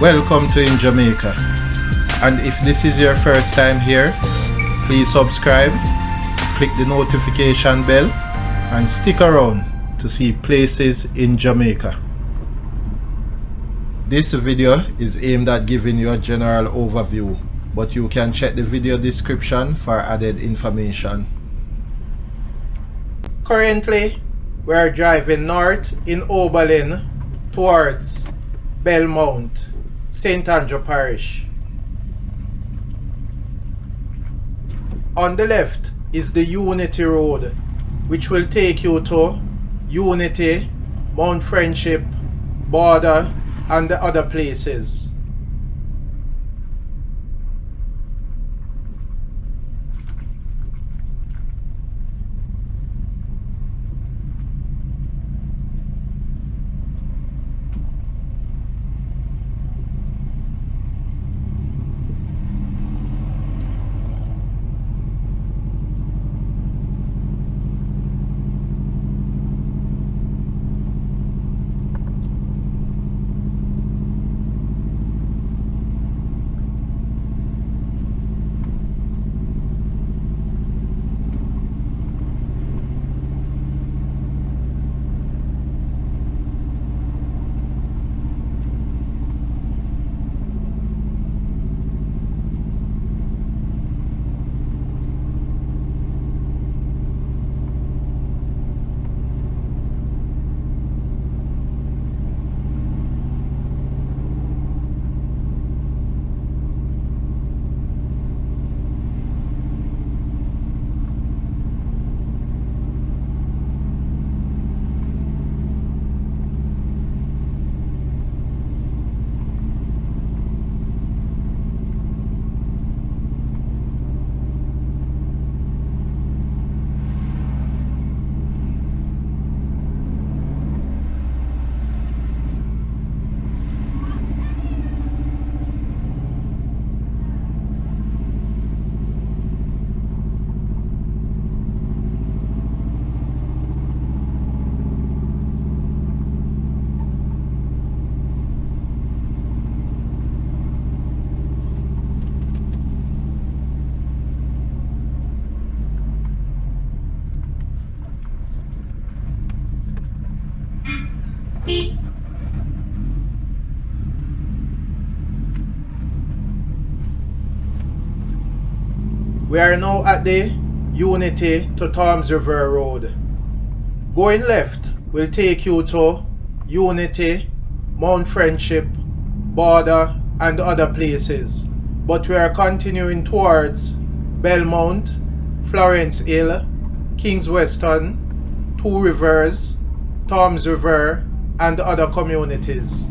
Welcome to In Jamaica. And if this is your first time here, please subscribe, click the notification bell, and stick around to see places in Jamaica. This video is aimed at giving you a general overview, but you can check the video description for added information. Currently, we are driving north in Oberlin towards Belmont, St. Andrew Parish. On the left is the Unity Road, which will take you to Unity, Mount Friendship, Border, and the other places. We are now at the Unity to Toms River Road. Going left will take you to Unity, Mount Friendship, Border, and other places. But we are continuing towards Belmont, Florence Hill, Kings Weston, Two Rivers, Toms River, and other communities.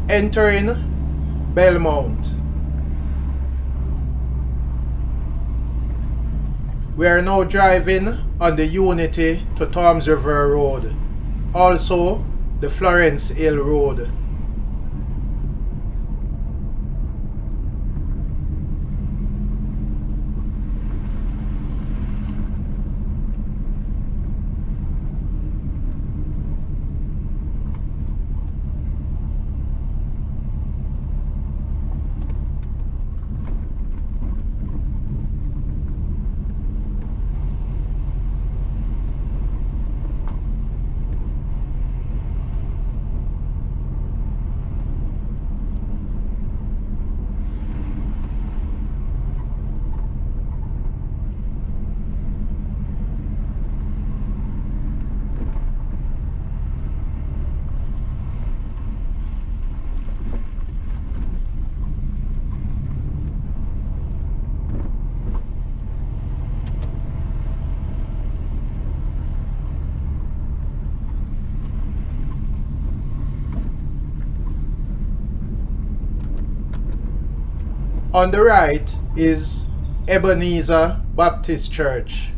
Entering Belmont. We are now driving on the Unity to Toms River Road, also the Florence Hill Road. On the right is Ebenezer Baptist Church.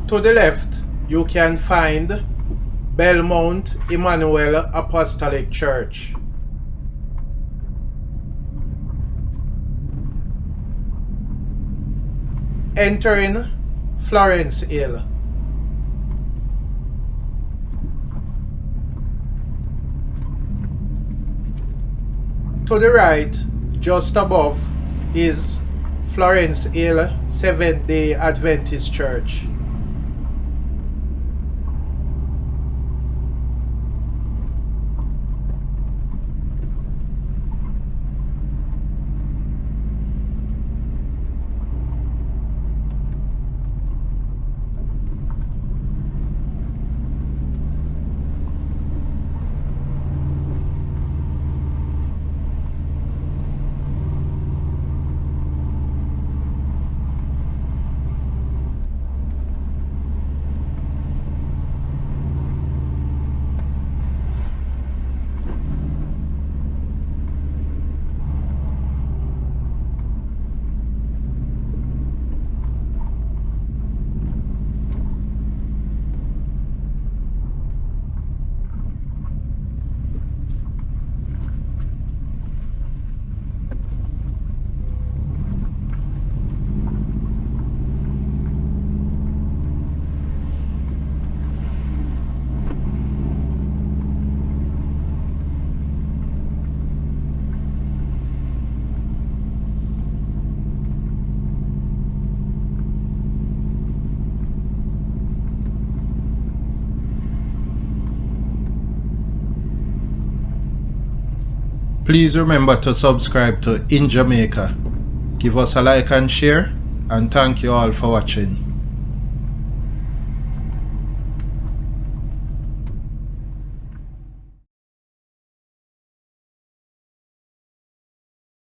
To the left, you can find Belmont Emmanuel Apostolic Church. Entering Florence Hill. To the right, just above, is Florence Hill Seventh-day Adventist Church. Please remember to subscribe to In Jamaica. Give us a like and share, and thank you all for watching.